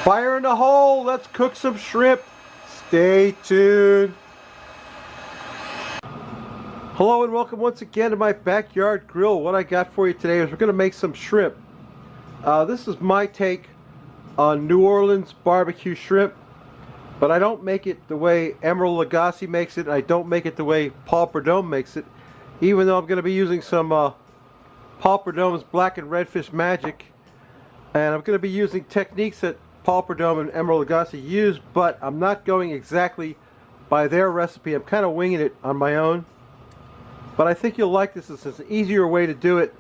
Fire in the hole! Let's cook some shrimp! Stay tuned! Hello and welcome once again to my backyard grill. What I got for you today is we're going to make some shrimp. This is my take on New Orleans barbecue shrimp, but I don't make it the way Emeril Lagasse makes it. I don't make it the way Paul Prudhomme makes it, even though I'm going to be using some Paul Prudhomme's Blackened Redfish Magic, and I'm going to be using techniques that Paul Prudhomme and Emeril Lagasse used, but I'm not going exactly by their recipe. I'm kind of winging it on my own, but I think you'll like this. It's an easier way to do it.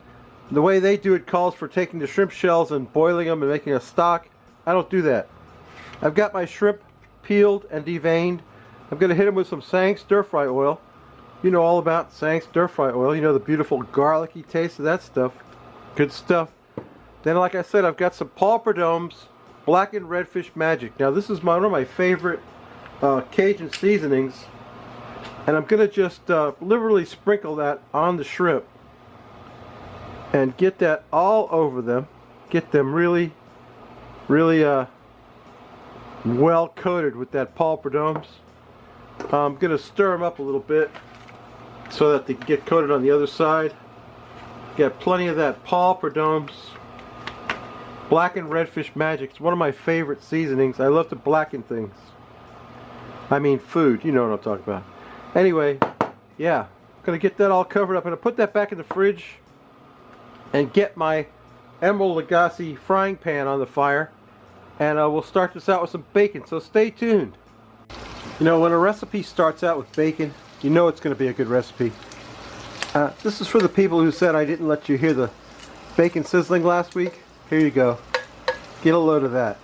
The way they do it calls for taking the shrimp shells and boiling them and making a stock. I don't do that. I've got my shrimp peeled and deveined. I'm going to hit them with some Sang stir fry oil. You know all about Sang stir fry oil. You know the beautiful garlicky taste of that stuff. Good stuff. Then, like I said, I've got some Paul Prudhomme's Blackened Redfish Magic. Now this is one of my favorite Cajun seasonings, and I'm going to just liberally sprinkle that on the shrimp and get that all over them. Get them really well coated with that Paul Prudhomme's. I'm going to stir them up a little bit so that they can get coated on the other side. Got plenty of that Paul Prudhomme's Blackened Redfish Magic. It's one of my favorite seasonings. I love to blacken things. I mean food, you know what I'm talking about. Anyway, yeah, I'm going to get that all covered up. I'm going to put that back in the fridge and get my Emeril Lagasse frying pan on the fire, and we'll start this out with some bacon, so stay tuned. You know, when a recipe starts out with bacon, you know it's going to be a good recipe. This is for the people who said I didn't let you hear the bacon sizzling last week. Here you go. Get a load of that.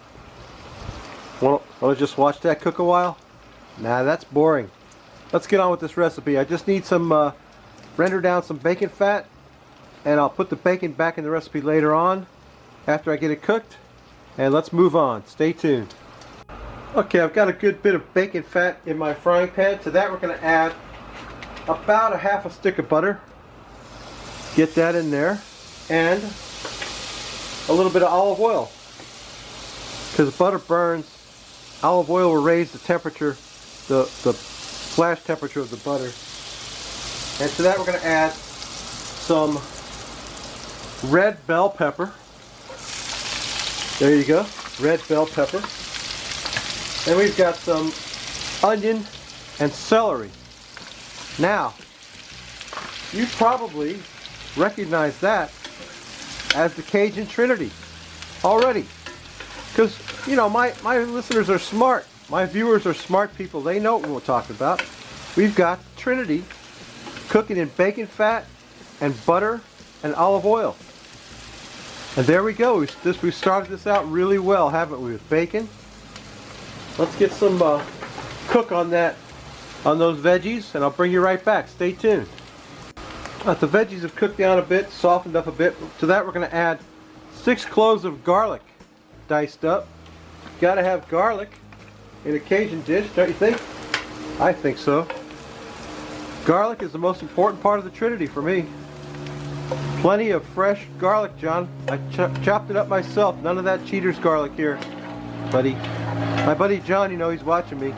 Want to just watch that cook a while? Nah, that's boring. Let's get on with this recipe. I just need some, render down some bacon fat, and I'll put the bacon back in the recipe later on after I get it cooked. And let's move on. Stay tuned. Okay, I've got a good bit of bacon fat in my frying pan. To that we're going to add about a half a stick of butter. Get that in there. And a little bit of olive oil. Because butter burns, olive oil will raise the temperature, the flash temperature of the butter. And to that we're going to add some red bell pepper. There you go, red bell pepper. And we've got some onion and celery. Now, you probably recognize that as the Cajun Trinity already. Because, you know, my listeners are smart. My viewers are smart people. They know what we're talking about. We've got Trinity cooking in bacon fat and butter and olive oil. And there we go. We started this out really well, haven't we, with bacon? Let's get some cook on those veggies, and I'll bring you right back. Stay tuned. The veggies have cooked down a bit, softened up a bit. To that we're going to add 6 cloves of garlic, diced up. Got to have garlic in a Cajun dish, don't you think? I think so. Garlic is the most important part of the Trinity for me. Plenty of fresh garlic, John. I chopped it up myself. None of that cheater's garlic here, buddy. My buddy John, you know, he's watching me.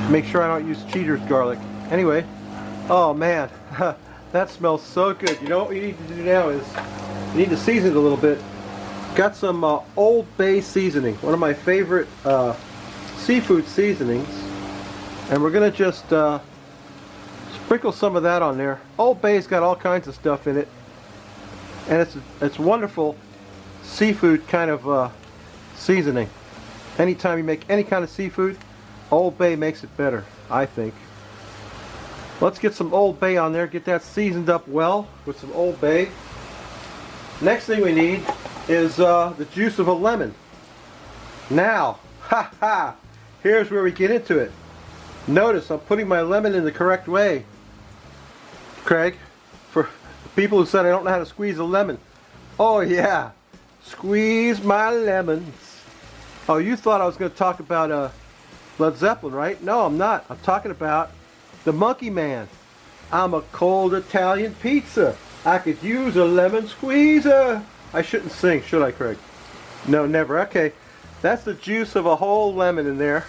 Make sure I don't use cheater's garlic. Anyway, oh man, that smells so good. You know what we need to do now is we need to season it a little bit. Got some Old Bay seasoning, one of my favorite seafood seasonings, and we're gonna just sprinkle some of that on there. Old Bay's got all kinds of stuff in it, and it's wonderful seafood kind of seasoning. Anytime you make any kind of seafood, Old Bay makes it better, I think. Let's get some Old Bay on there, get that seasoned up well with some Old Bay. Next thing we need is the juice of a lemon. Now, here's where we get into it. Notice I'm putting my lemon in the correct way, Craig. For people who said I don't know how to squeeze a lemon. Oh yeah, squeeze my lemons. Oh, you thought I was going to talk about Led Zeppelin, right? No, I'm not. I'm talking about the Monkey Man. I'm a cold Italian pizza. I could use a lemon squeezer. I shouldn't sing, should I, Craig? No, never. Okay. That's the juice of a whole lemon in there.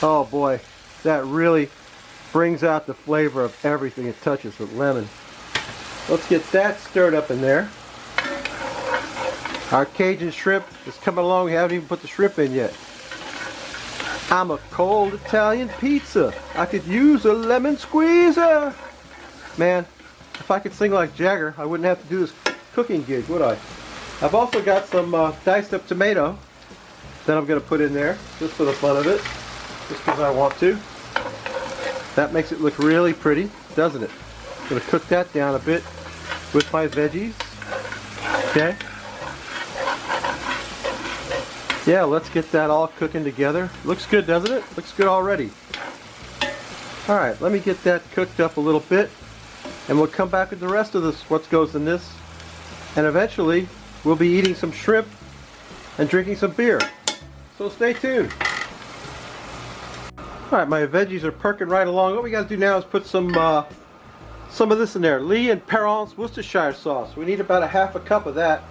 Oh boy, that really brings out the flavor of everything it touches with lemon. Let's get that stirred up in there. Our Cajun shrimp is coming along. We haven't even put the shrimp in yet. I'm a cold Italian pizza. I could use a lemon squeezer. Man, if I could sing like Jagger, I wouldn't have to do this cooking gig, would I? I've also got some diced up tomato that I'm going to put in there, just for the fun of it, just because I want to. That makes it look really pretty, doesn't it? I'm going to cook that down a bit with my veggies. Okay. Yeah, let's get that all cooking together. Looks good, doesn't it? Looks good already. Alright, let me get that cooked up a little bit, and we'll come back with the rest of this, what goes in this, and eventually we'll be eating some shrimp and drinking some beer. So stay tuned. Alright, my veggies are perking right along. What we got to do now is put some of this in there. Lee and Perron's Worcestershire Sauce. We need about a half a cup of that.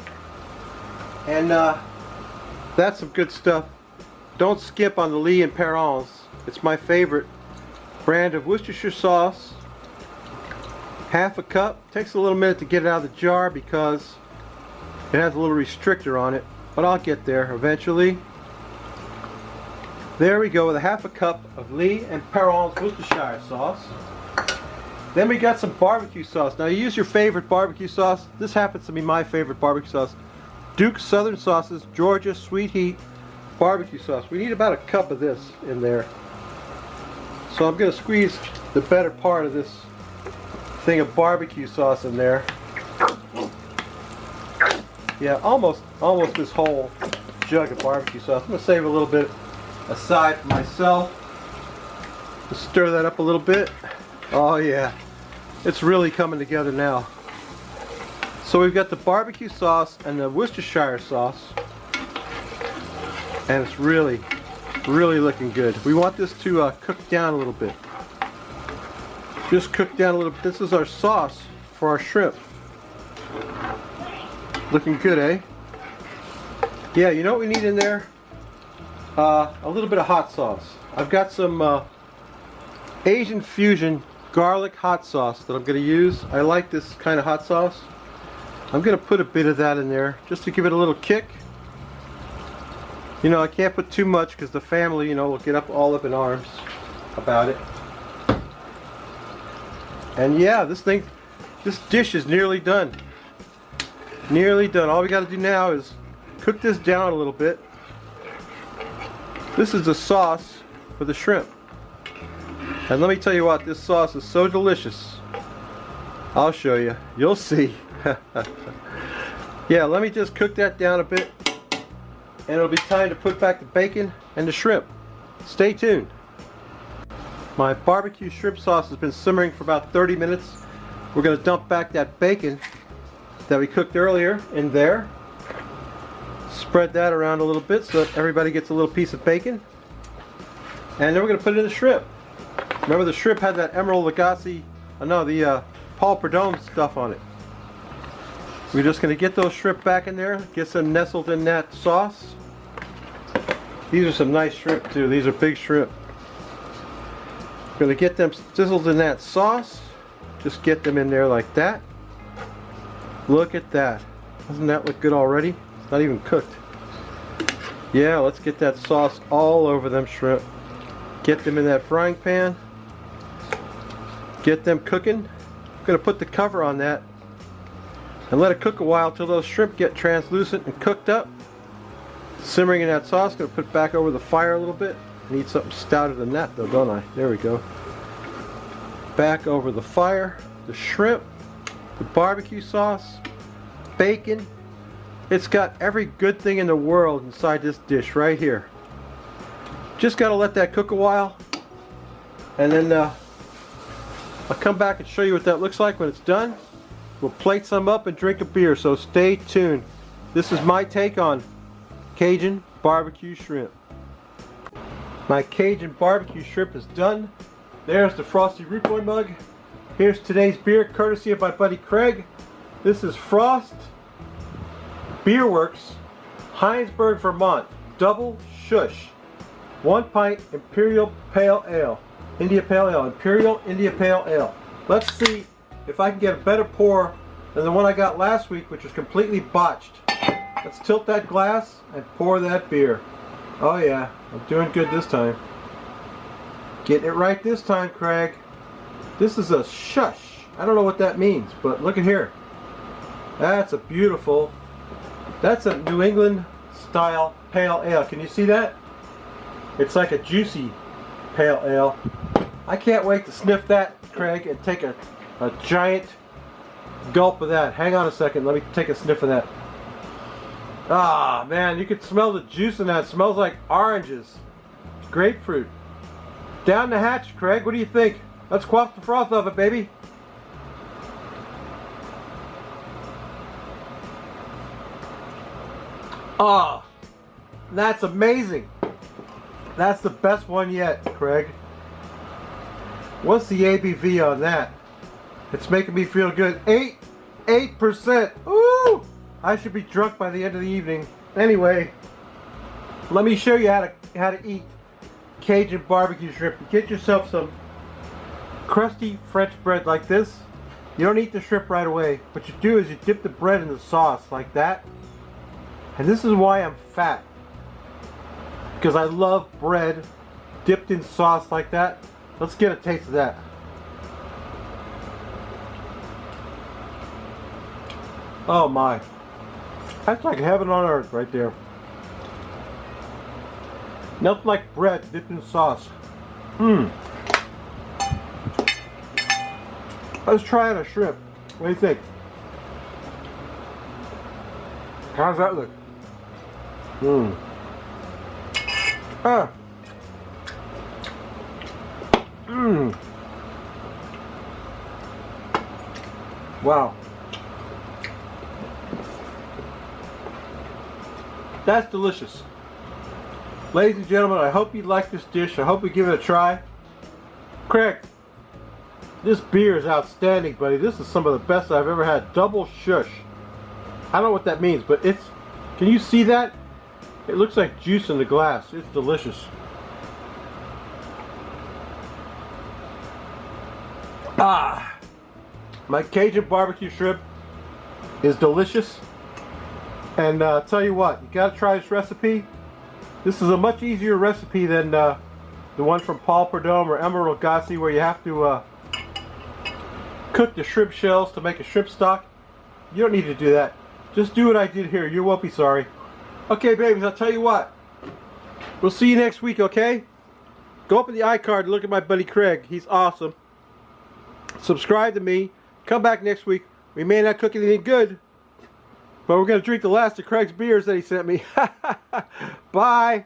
And that's some good stuff. Don't skip on the Lee and Perron's. It's my favorite brand of Worcestershire sauce. Half a cup. Takes a little minute to get it out of the jar because it has a little restrictor on it, but I'll get there eventually. There we go, with a half a cup of Lee and Perron's Worcestershire sauce. Then we got some barbecue sauce. Now you use your favorite barbecue sauce. This happens to be my favorite barbecue sauce. Duke's Southern Sauces, Georgia Sweet Heat barbecue sauce. We need about a cup of this in there. So I'm going to squeeze the better part of this thing of barbecue sauce in there. Yeah, almost this whole jug of barbecue sauce. I'm going to save a little bit aside for myself. Just stir that up a little bit. Oh yeah, it's really coming together now. So we've got the barbecue sauce and the Worcestershire sauce, and it's really looking good. We want this to cook down a little bit. Just cook down a little bit. This is our sauce for our shrimp. Looking good, eh? Yeah, you know what we need in there? A little bit of hot sauce. I've got some Asian fusion garlic hot sauce that I'm going to use. I like this kind of hot sauce. I'm going to put a bit of that in there just to give it a little kick. You know, I can't put too much because the family, you know, will get all up in arms about it. And yeah, this dish is nearly done. Nearly done. All we got to do now is cook this down a little bit. This is the sauce for the shrimp. And let me tell you what, this sauce is so delicious. I'll show you. You'll see. Yeah, let me just cook that down a bit, and it'll be time to put back the bacon and the shrimp. Stay tuned. My barbecue shrimp sauce has been simmering for about 30 minutes. We're going to dump back that bacon that we cooked earlier in there. Spread that around a little bit so that everybody gets a little piece of bacon. And then we're going to put it in the shrimp. Remember, the shrimp had that Emerald Lagasse, the Paul Prudhomme stuff on it. We're just going to get those shrimp back in there, get them nestled in that sauce. These are some nice shrimp too. These are big shrimp. Going to get them sizzled in that sauce. Just get them in there like that. Look at that. Doesn't that look good already? It's not even cooked. Yeah, let's get that sauce all over them shrimp. Get them in that frying pan. Get them cooking. I'm going to put the cover on that and let it cook a while till those shrimp get translucent and cooked up. Simmering in that sauce. Going to put it back over the fire a little bit. I need something stouter than that though, don't I? There we go. Back over the fire. The shrimp, the barbecue sauce, bacon. It's got every good thing in the world inside this dish right here. Just got to let that cook a while, and then I'll come back and show you what that looks like when it's done. We'll plate some up and drink a beer, so stay tuned. This is my take on Cajun BBQ Shrimp. My Cajun BBQ Shrimp is done. There's the Frosty Root Boy mug. Here's today's beer, courtesy of my buddy Craig. This is Frost Beer Works, Heinsberg, Vermont. double shush. 1 pint Imperial Pale Ale. India Pale Ale. Imperial India Pale Ale. Let's see if I can get a better pour than the one I got last week, which was completely botched. Let's tilt that glass and pour that beer. Oh yeah, I'm doing good this time. Getting it right this time, Craig. This is a shush. I don't know what that means, but look at here. That's a beautiful, that's a New England style pale ale. Can you see that? It's like a juicy pale ale. I can't wait to sniff that, Craig, and take a giant gulp of that. Hang on a second, let me take a sniff of that. Ah, man, you can smell the juice in that. It smells like oranges. Grapefruit. Down the hatch, Craig. What do you think? Let's quaff the froth of it, baby. Ah, that's amazing. That's the best one yet, Craig. What's the ABV on that? It's making me feel good. 8%. Ooh! I should be drunk by the end of the evening. Anyway, let me show you how to eat Cajun BBQ shrimp. You get yourself some crusty French bread like this. You don't eat the shrimp right away. What you do is you dip the bread in the sauce like that. And this is why I'm fat. Because I love bread dipped in sauce like that. Let's get a taste of that. Oh my. That's like heaven on earth right there. Nothing like bread dipped in sauce. Mmm. Let's try out a shrimp. What do you think? How's that look? Mmm. Ah. Mmm. Wow. That's delicious. Ladies and gentlemen, I hope you like this dish. I hope you give it a try. Craig, this beer is outstanding, buddy. This is some of the best I've ever had. Double shush. I don't know what that means, but it's... Can you see that? It looks like juice in the glass. It's delicious. Ah! My Cajun BBQ shrimp is delicious. And I'll tell you what, you gotta try this recipe. This is a much easier recipe than the one from Paul Prudhomme or Emerald Lagasse, where you have to cook the shrimp shells to make a shrimp stock. You don't need to do that. Just do what I did here. You won't be sorry. Okay, babies, I'll tell you what. We'll see you next week, okay? Go up in the iCard and look at my buddy Craig. He's awesome. Subscribe to me. Come back next week. We may not cook anything good, but we're going to drink the last of Craig's beers that he sent me. Bye.